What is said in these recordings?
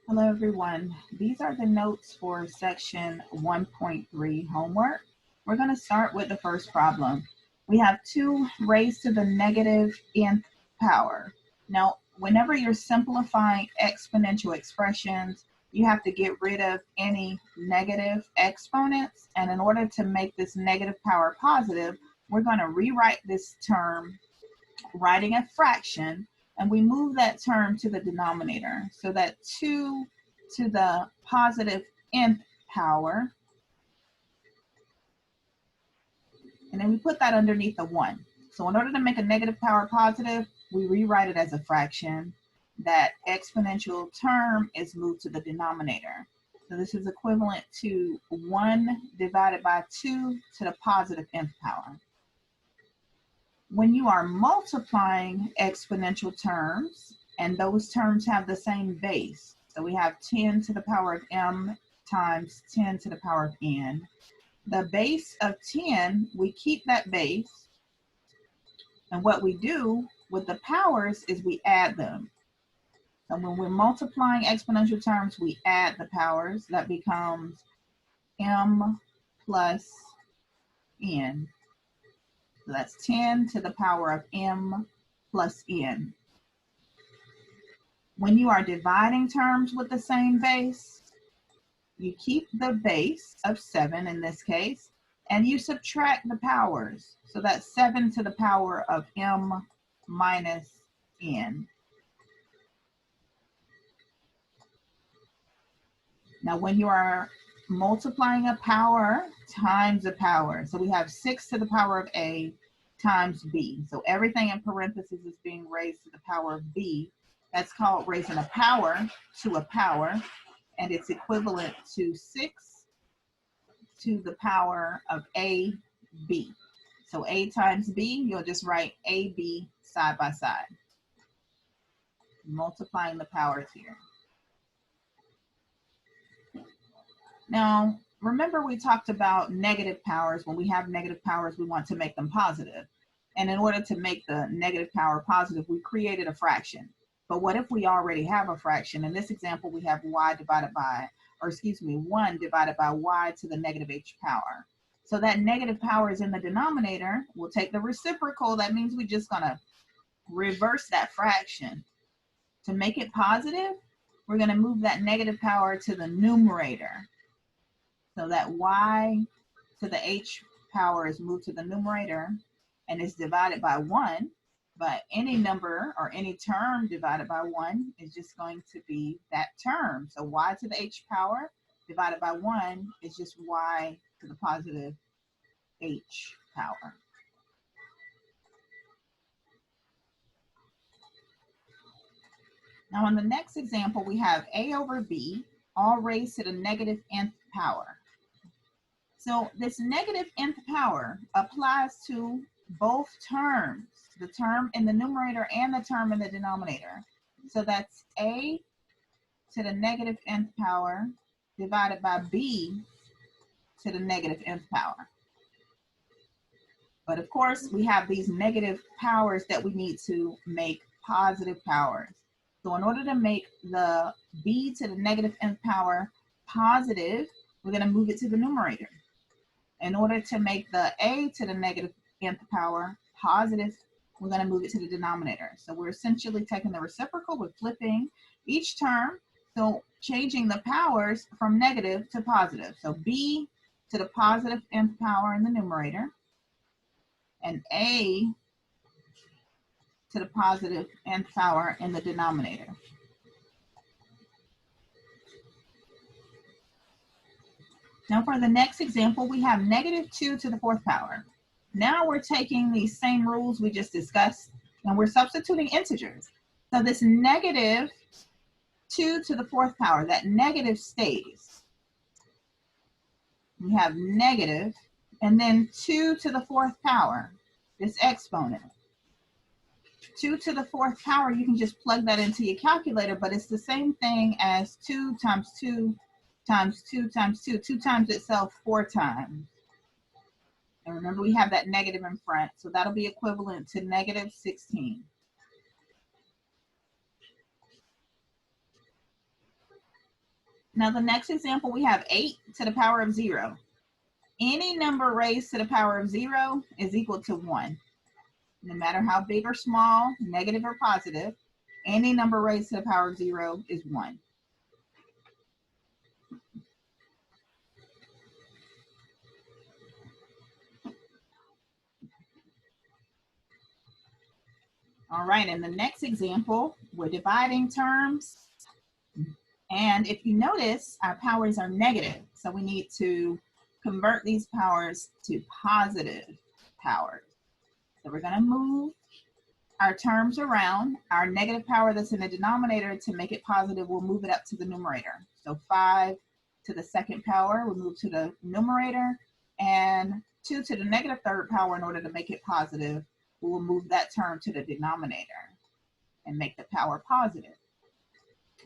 Hello everyone. These are the notes for section 1.3 homework. We're going to start with the first problem. We have 2 raised to the negative nth power. Now, whenever you're simplifying exponential expressions, you have to get rid of any negative exponents. And in order to make this negative power positive, we're going to rewrite this term, writing a fraction, and we move that term to the denominator. So that 2 to the positive nth power, and then we put that underneath the 1. So in order to make a negative power positive, we rewrite it as a fraction. That exponential term is moved to the denominator. So this is equivalent to 1 divided by 2 to the positive nth power. When you are multiplying exponential terms, and those terms have the same base, so we have 10 to the power of m times 10 to the power of n. The base of 10, we keep that base, and what we do with the powers is we add them. So when we're multiplying exponential terms, we add the powers. That becomes m plus n. So that's 10 to the power of m plus n. When you are dividing terms with the same base, you keep the base of 7 in this case, and you subtract the powers. So that's 7 to the power of m minus n. Now when you are multiplying a power times a power, so we have 6 to the power of a times b. So everything in parentheses is being raised to the power of b. That's called raising a power to a power, and it's equivalent to 6 to the power of ab. So a times b, you'll just write ab side by side, multiplying the powers here. Now, remember we talked about negative powers. When we have negative powers, we want to make them positive. And in order to make the negative power positive, we created a fraction. But what if we already have a fraction? In this example, we have y divided by, or excuse me, 1 divided by y to the negative h power. So that negative power is in the denominator. We'll take the reciprocal. That means we're just going to reverse that fraction. To make it positive, we're going to move that negative power to the numerator. So that y to the h power is moved to the numerator and is divided by 1. But any number or any term divided by 1 is just going to be that term. So y to the h power divided by 1 is just y to the positive h power. Now in the next example, we have a over b all raised to the negative nth power. So this negative nth power applies to both terms, the term in the numerator and the term in the denominator. So that's a to the negative nth power divided by b to the negative nth power. But of course, we have these negative powers that we need to make positive powers. So in order to make the b to the negative nth power positive, we're going to move it to the numerator. In order to make the a to the negative nth power positive, we're going to move it to the denominator. So we're essentially taking the reciprocal, we're flipping each term, so changing the powers from negative to positive. So b to the positive nth power in the numerator, and a to the positive nth power in the denominator. Now for the next example, we have negative 2 to the 4th power. Now we're taking these same rules we just discussed and we're substituting integers. So this negative 2 to the 4th power, that negative stays. We have negative, and then 2 to the 4th power, this exponent. 2 to the 4th power, you can just plug that into your calculator, but it's the same thing as 2 times 2 times 2 times 2. 2 times itself 4 times. And remember, we have that negative in front, so that'll be equivalent to negative 16. Now the next example, we have 8 to the power of 0. Any number raised to the power of 0 is equal to 1. No matter how big or small, negative or positive, any number raised to the power of 0 is 1. All right, in the next example, we're dividing terms. And if you notice, our powers are negative. So we need to convert these powers to positive powers. So we're going to move our terms around. Our negative power that's in the denominator, to make it positive, we'll move it up to the numerator. So 5 to the second power, we'll move to the numerator, and 2 to the negative third power, in order to make it positive, we will move that term to the denominator and make the power positive.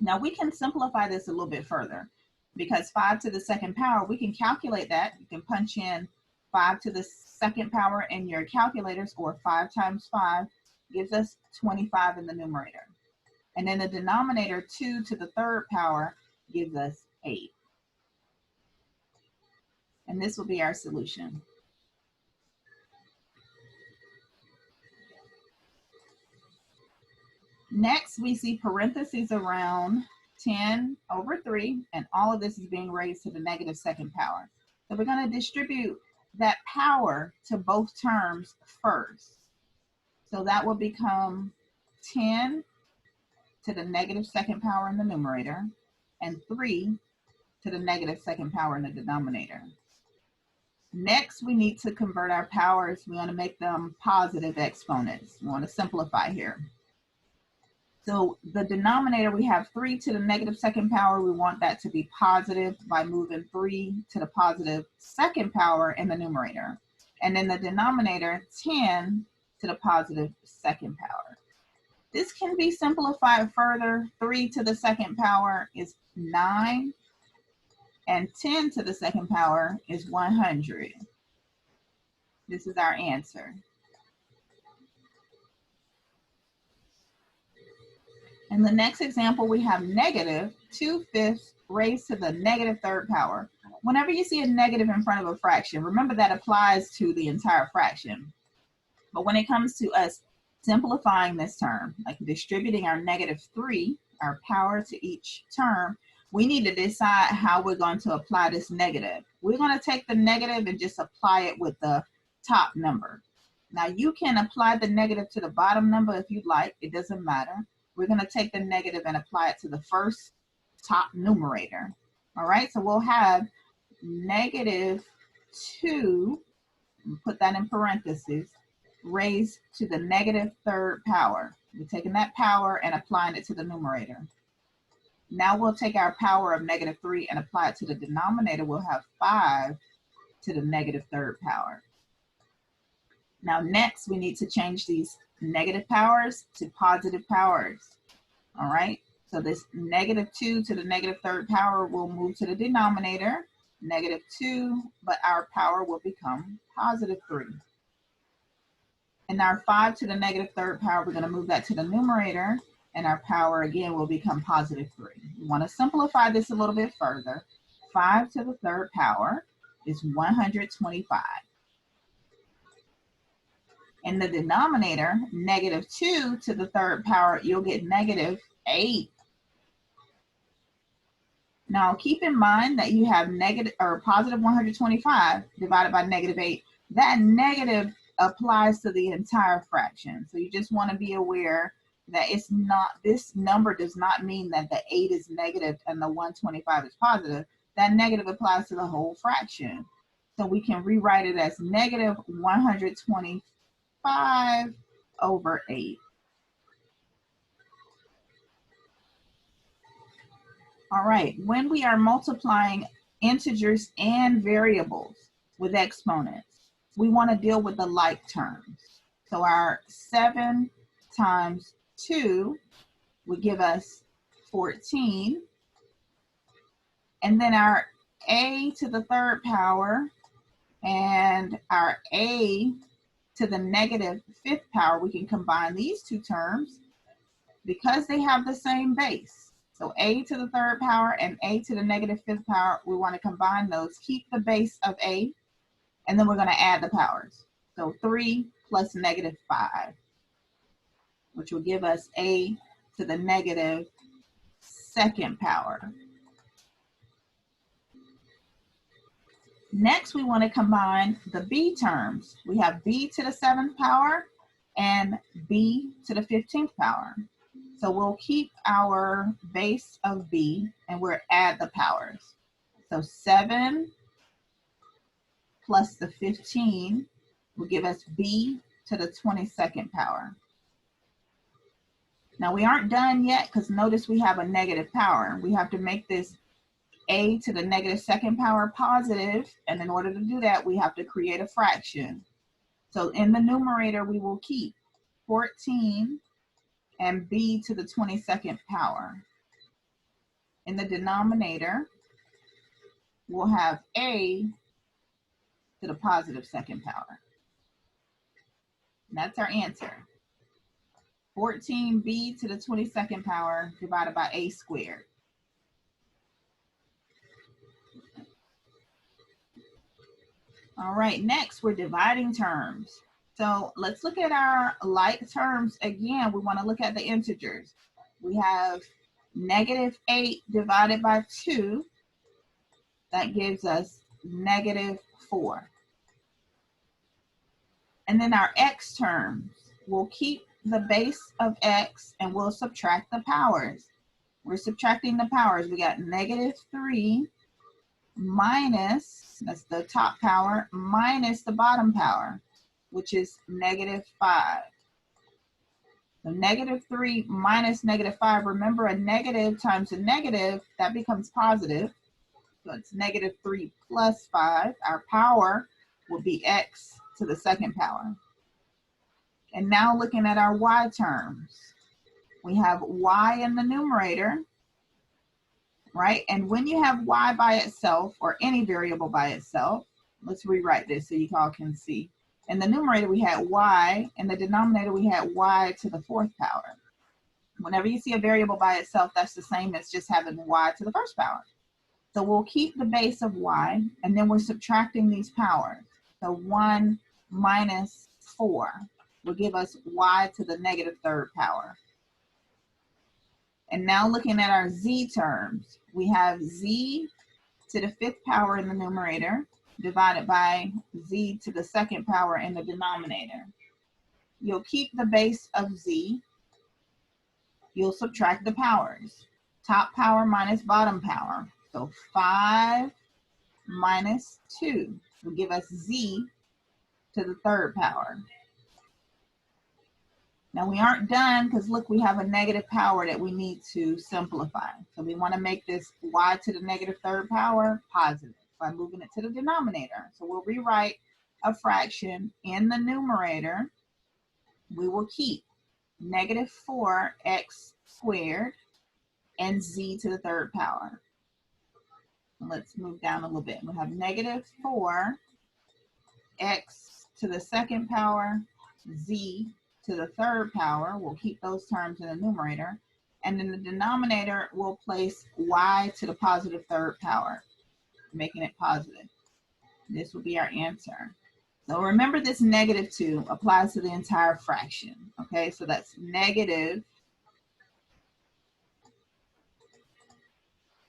Now we can simplify this a little bit further, because 5 to the second power, we can calculate that. You can punch in 5 to the second power in your calculators, or 5 times 5 gives us 25 in the numerator. And in the denominator, 2 to the third power gives us 8. And this will be our solution. Next, we see parentheses around 10 over 3, and all of this is being raised to the negative second power. So we're going to distribute that power to both terms first. So that will become 10 to the negative second power in the numerator, and 3 to the negative second power in the denominator. Next, we need to convert our powers. We want to make them positive exponents. We want to simplify here. So the denominator, we have 3 to the negative second power. We want that to be positive by moving 3 to the positive second power in the numerator. And in the denominator, 10 to the positive second power. This can be simplified further. 3 to the second power is 9, and 10 to the second power is 100. This is our answer. In the next example, we have negative 2/5 raised to the negative third power. Whenever you see a negative in front of a fraction, remember that applies to the entire fraction. But when it comes to us simplifying this term, like distributing our -3, our power to each term, we need to decide how we're going to apply this negative. We're going to take the negative and just apply it with the top number. Now you can apply the negative to the bottom number if you'd like, it doesn't matter. We're going to take the negative and apply it to the first top numerator. All right, so we'll have -2, put that in parentheses, raised to the negative third power. We're taking that power and applying it to the numerator. Now we'll take our power of -3 and apply it to the denominator. We'll have 5 to the negative third power. Now next, we need to change these negative powers to positive powers. All right, so this -2 to the negative third power will move to the denominator, -2, but our power will become +3. And our 5 to the negative third power, we're going to move that to the numerator, and our power again will become +3. We want to simplify this a little bit further. 5 to the third power is 125. In the denominator, -2 to the third power, you'll get -8. Now keep in mind that you have negative or positive 125 divided by -8. That negative applies to the entire fraction. So you just want to be aware that it's not, this number does not mean that the 8 is negative and the 125 is positive. That negative applies to the whole fraction. So we can rewrite it as -125 over 8. All right, when we are multiplying integers and variables with exponents, we want to deal with the like terms. So our 7 times 2 would give us 14. And then our a to the third power and our a to the -5th power, we can combine these two terms because they have the same base. So a to the third power and a to the negative fifth power, we want to combine those, keep the base of a, and then we're going to add the powers. So 3 plus negative 5, which will give us a to the negative second power. Next, we want to combine the b terms. We have b to the 7th power and b to the 15th power. So we'll keep our base of b and we'll add the powers. So 7 plus the 15 will give us b to the 22nd power. Now we aren't done yet because notice we have a negative power. We have to make this a to the negative second power positive, and in order to do that, we have to create a fraction. So in the numerator, we will keep 14 and b to the 22nd power. In the denominator, we'll have a to the positive second power. And that's our answer. 14b to the 22nd power divided by a squared. All right, next we're dividing terms. So let's look at our like terms again. We want to look at the integers. We have negative 8 divided by 2. That gives us negative 4. And then our x terms, we'll keep the base of x and we'll subtract the powers. We're subtracting the powers. We got negative 3 minus, that's the top power, minus the bottom power, which is negative 5. So negative 3 minus negative 5, remember a negative times a negative, that becomes positive. So it's negative 3 plus 5. Our power will be x to the second power. And now looking at our y terms, we have y in the numerator, right? And when you have y by itself, or any variable by itself, let's rewrite this so you all can see. In the numerator, we had y. In the denominator, we had y to the 4th power. Whenever you see a variable by itself, that's the same as just having y to the 1st power. So we'll keep the base of y, and then we're subtracting these powers. So 1 minus 4 will give us y to the negative 3rd power. And now looking at our z terms, we have z to the 5th power in the numerator divided by z to the 2nd power in the denominator. You'll keep the base of z. You'll subtract the powers. Top power minus bottom power. So 5 minus 2 will give us z to the 3rd power. Now we aren't done because look, we have a negative power that we need to simplify. So we want to make this y to the negative 3rd power positive by moving it to the denominator. So we'll rewrite a fraction in the numerator. We will keep negative 4x squared and z to the 3rd power. Let's move down a little bit. We'll have negative 4x to the 2nd power, z to the 3rd power. We'll keep those terms in the numerator. And in the denominator, we'll place y to the positive 3rd power, making it positive. This will be our answer. So remember this negative 2 applies to the entire fraction. Okay, so that's negative.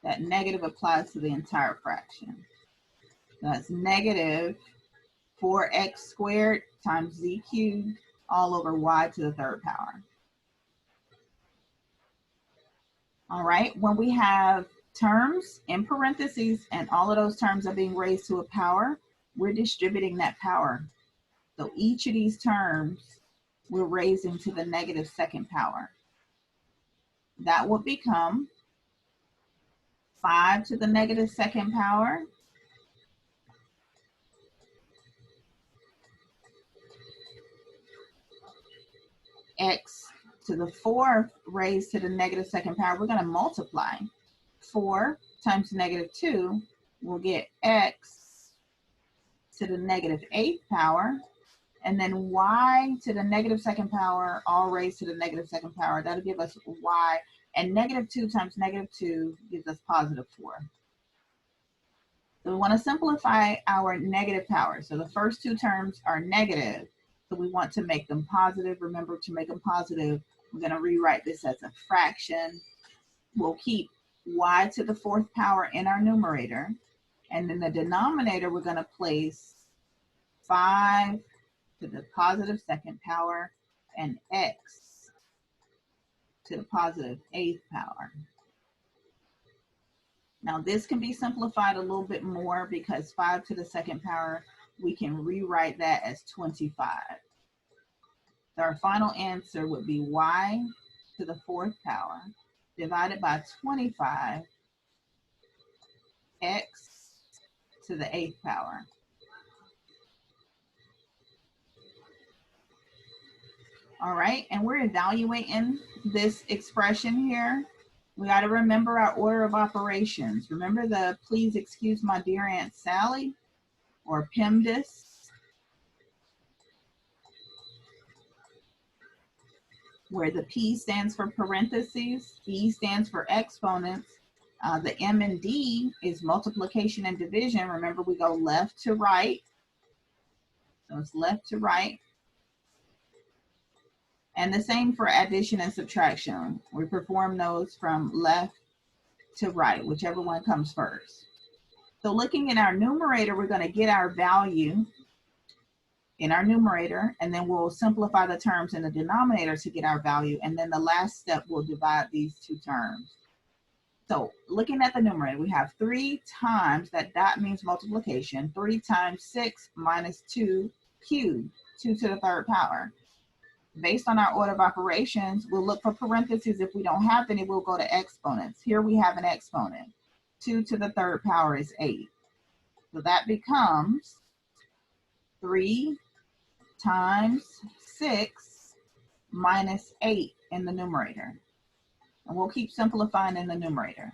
That negative applies to the entire fraction. That's negative 4x squared times z cubed all over y to the 3rd power. All right, when we have terms in parentheses and all of those terms are being raised to a power, we're distributing that power. So each of these terms we're raising to the negative 2nd power. That will become 5 to the negative 2nd power x to the 4th raised to the negative 2nd power. We're going to multiply. 4 times negative 2 will get x to the negative 8th power, and then y to the negative 2nd power all raised to the negative 2nd power. That'll give us y And -2 times -2 gives us +4. So we want to simplify our negative powers. So the first two terms are negative. So we want to make them positive. Remember, to make them positive, we're going to rewrite this as a fraction. We'll keep y to the 4th power in our numerator. And in the denominator, we're going to place 5 to the positive 2nd power and x to the positive 8th power. Now this can be simplified a little bit more because 5 to the 2nd power, we can rewrite that as 25. So our final answer would be y to the 4th power divided by 25 x to the 8th power. All right, and we're evaluating this expression here. We got to remember our order of operations. Remember the please excuse my dear Aunt Sally or PEMDAS, where the P stands for parentheses, E stands for exponents. The M and D is multiplication and division. Remember, we go left to right. So it's left to right. And the same for addition and subtraction. We perform those from left to right, whichever one comes first. So looking in our numerator, we're going to get our value in our numerator, and then we'll simplify the terms in the denominator to get our value. And then the last step, we'll divide these two terms. So looking at the numerator, we have 3 times, that dot means multiplication, 3 times 6 minus 2 cubed, 2 to the 3rd power. Based on our order of operations, we'll look for parentheses. If we don't have any, we'll go to exponents. Here we have an exponent. 2 to the 3rd power is 8. So that becomes 3 times 6 minus 8 in the numerator. And we'll keep simplifying in the numerator.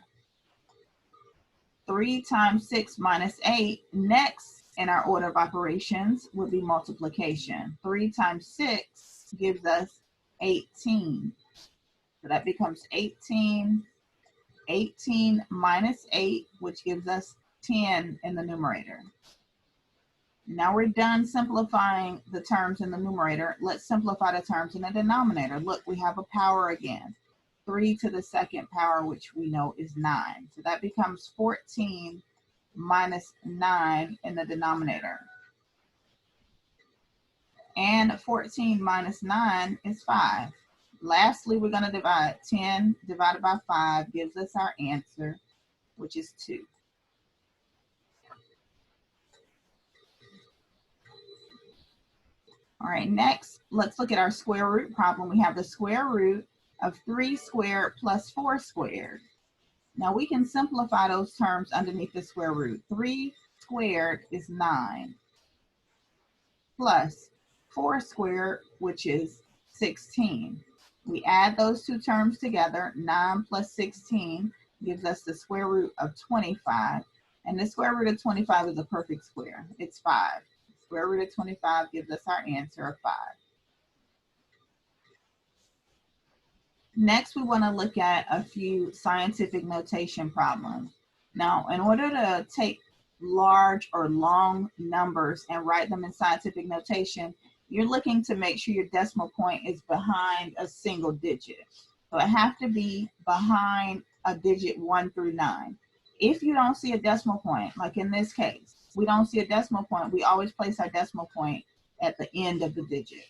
3 times 6 minus 8. Next in our order of operations would be multiplication. 3 times 6 gives us 18. So that becomes 18. 18 minus 8, which gives us 10 in the numerator. Now we're done simplifying the terms in the numerator. Let's simplify the terms in the denominator. Look, we have a power again. 3 to the 2nd power, which we know is 9. So that becomes 14 minus 9 in the denominator. And 14 minus 9 is 5. Lastly, we're going to divide. 10 divided by 5 gives us our answer, which is 2. All right, next, let's look at our square root problem. We have the square root of 3 squared plus 4 squared. Now we can simplify those terms underneath the square root. 3 squared is 9, plus 4 squared, which is 16. We add those two terms together. 9 plus 16 gives us the square root of 25. And the square root of 25 is a perfect square. It's 5. Square root of 25 gives us our answer of 5. Next, we want to look at a few scientific notation problems. Now, in order to take large or long numbers and write them in scientific notation, you're looking to make sure your decimal point is behind a single digit. So it has to be behind a digit 1 through 9. If you don't see a decimal point, like in this case, we don't see a decimal point, we always place our decimal point at the end of the digit.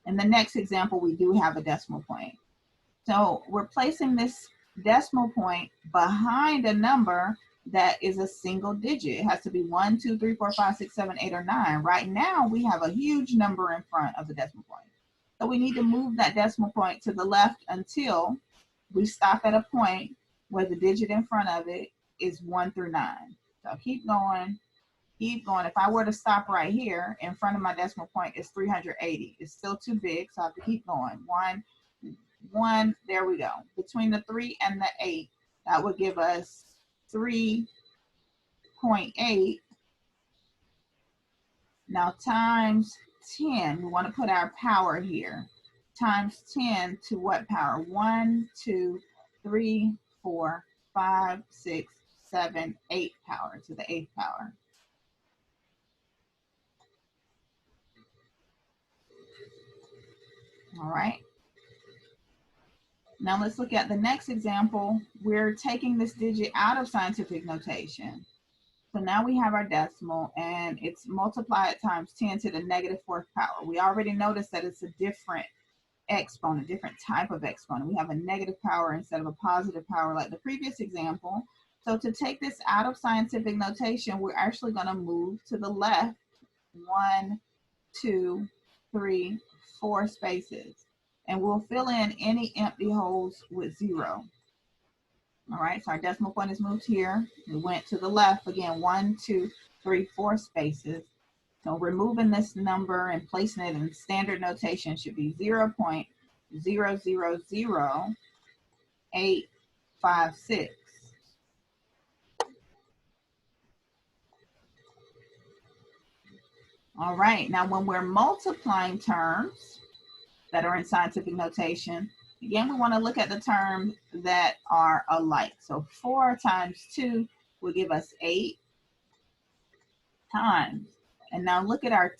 In the next example, we do have a decimal point. So we're placing this decimal point behind a number that is a single digit. It has to be 1, 2, 3, 4, 5, 6, 7, 8, or 9. Right now, we have a huge number in front of the decimal point. So we need to move that decimal point to the left until we stop at a point where the digit in front of it is 1 through 9. So keep going, keep going. If I were to stop right here, in front of my decimal point is 380. It's still too big, so I have to keep going. 1, there we go. Between the 3 and the 8, that would give us 3.8. Now times 10, we want to put our power here. Times 10 to what power? 1, 2, 3, 4, 5, 6, 7, 8 power to the 8th power. All right. Now let's look at the next example. We're taking this digit out of scientific notation. So now we have our decimal, and it's multiplied times 10 to the negative 4th power. We already noticed that it's a different exponent, different type of exponent. We have a negative power instead of a positive power like the previous example. So to take this out of scientific notation, we're actually going to move to the left 1, 2, 3, 4 spaces. And we'll fill in any empty holes with 0. All right, so our decimal point is moved here. We went to the left again, 1, 2, 3, 4 spaces. So removing this number and placing it in standard notation should be 0.000856. All right, now when we're multiplying terms that are in scientific notation, again, we want to look at the terms that are alike. So 4 times 2 will give us 8 times. And now look at our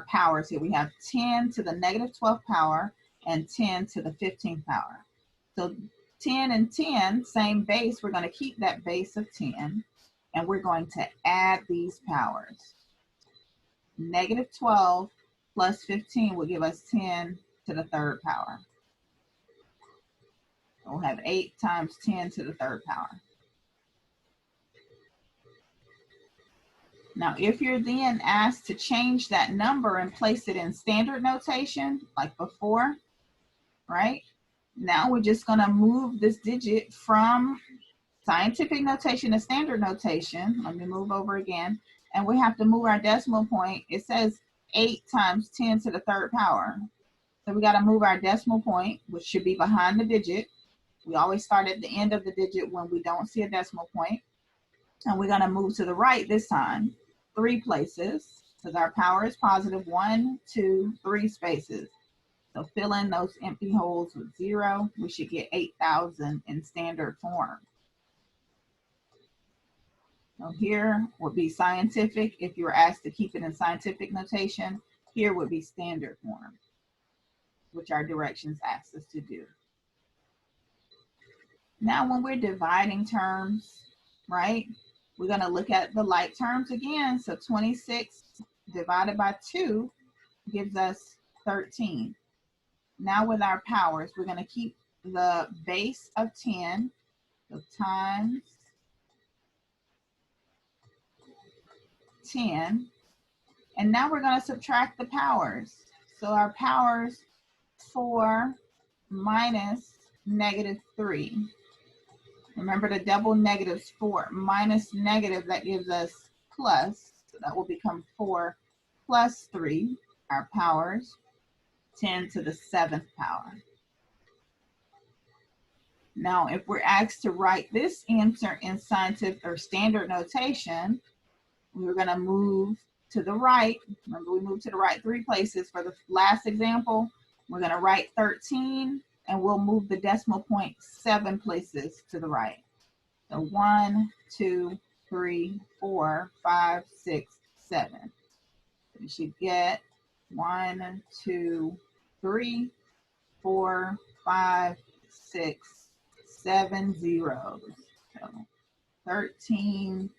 powers here. We have 10 to the negative 12th power and 10 to the 15th power. So 10 and 10, same base. We're going to keep that base of 10, and we're going to add these powers. Negative 12 plus 15 will give us 10 to the 3rd power. We'll have 8 times 10 to the 3rd power. Now, if you're then asked to change that number and place it in standard notation, like before, right? Now we're just going to move this digit from scientific notation to standard notation. Let me move over again. And we have to move our decimal point. It says 8 times 10 to the 3rd power. So we got to move our decimal point, which should be behind the digit. We always start at the end of the digit when we don't see a decimal point. And we're going to move to the right this time, 3 places, because our power is positive. 1, 2, 3 spaces. So fill in those empty holes with 0. We should get 8,000 in standard form. So here would be scientific. If you were asked to keep it in scientific notation, here would be standard form, which our directions ask us to do. Now when we're dividing terms, right, we're going to look at the like terms again. So 26 divided by 2 gives us 13. Now with our powers, we're going to keep the base of 10, so times 10. And now we're going to subtract the powers. So our powers, 4 minus negative 3. Remember the double negatives, 4 minus negative, that gives us plus. So that will become 4 plus 3, our powers, 10 to the 7th power. Now, if we're asked to write this answer in scientific or standard notation, we're going to move to the right. Remember, we moved to the right 3 places. For the last example, we're going to write 13, and we'll move the decimal point 7 places to the right. So 1, 2, 3, 4, 5, 6, 7. We should get 1, 2, 3, 4, 5, 6, 7 zeros. So 13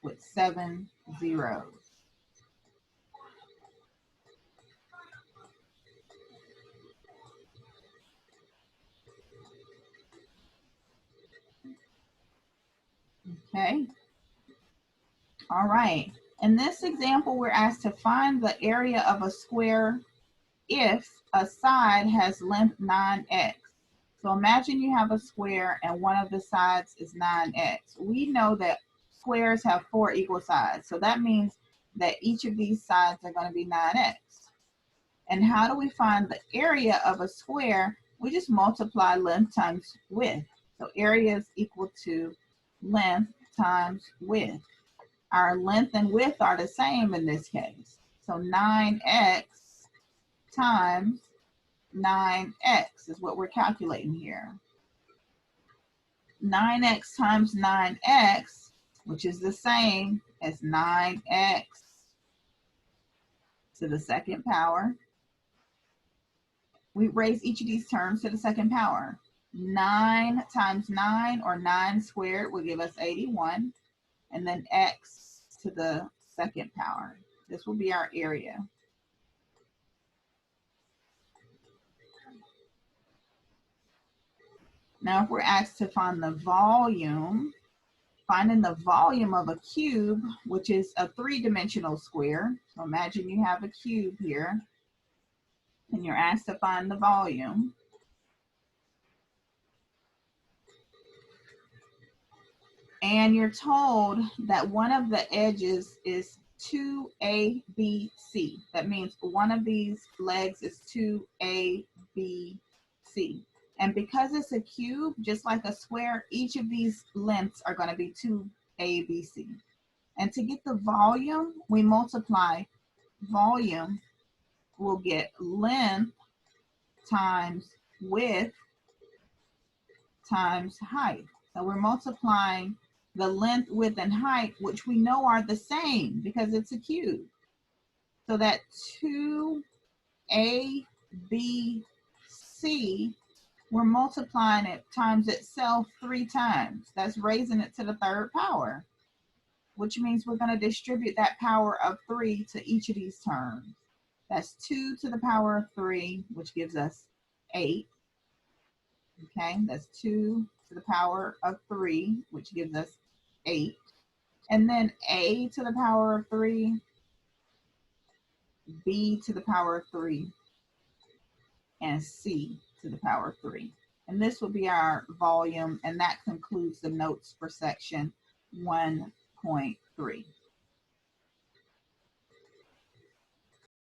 with 7 zeros. Okay. All right. In this example, we're asked to find the area of a square if a side has length 9x. So imagine you have a square and one of the sides is 9x. We know that squares have 4 equal sides. So that means that each of these sides are going to be 9x. And how do we find the area of a square? We just multiply length times width. So area is equal to length times width. Our length and width are the same in this case. So 9x times 9x is what we're calculating here. 9x times 9x, which is the same as 9x to the second power. We raise each of these terms to the second power. 9 times 9, or 9 squared, will give us 81. And then x to the second power. This will be our area. Now, if we're asked to find the volume, finding the volume of a cube, which is a three-dimensional square. So imagine you have a cube here, and you're asked to find the volume. And you're told that one of the edges is 2ABC. That means one of these legs is 2ABC. And because it's a cube, just like a square, each of these lengths are going to be 2ABC. And to get the volume, we multiply volume. We'll get length times width times height. So we're multiplying the length, width, and height, which we know are the same because it's a cube. So that 2ABC, we're multiplying it times itself 3 times. That's raising it to the third power, which means we're going to distribute that power of 3 to each of these terms. That's 2 to the power of 3, which gives us 8. Okay, that's 2 to the power of 3, which gives us 8. And then a to the power of 3, b to the power of 3, and c to the power of 3. And this will be our volume, and that concludes the notes for section 1.3.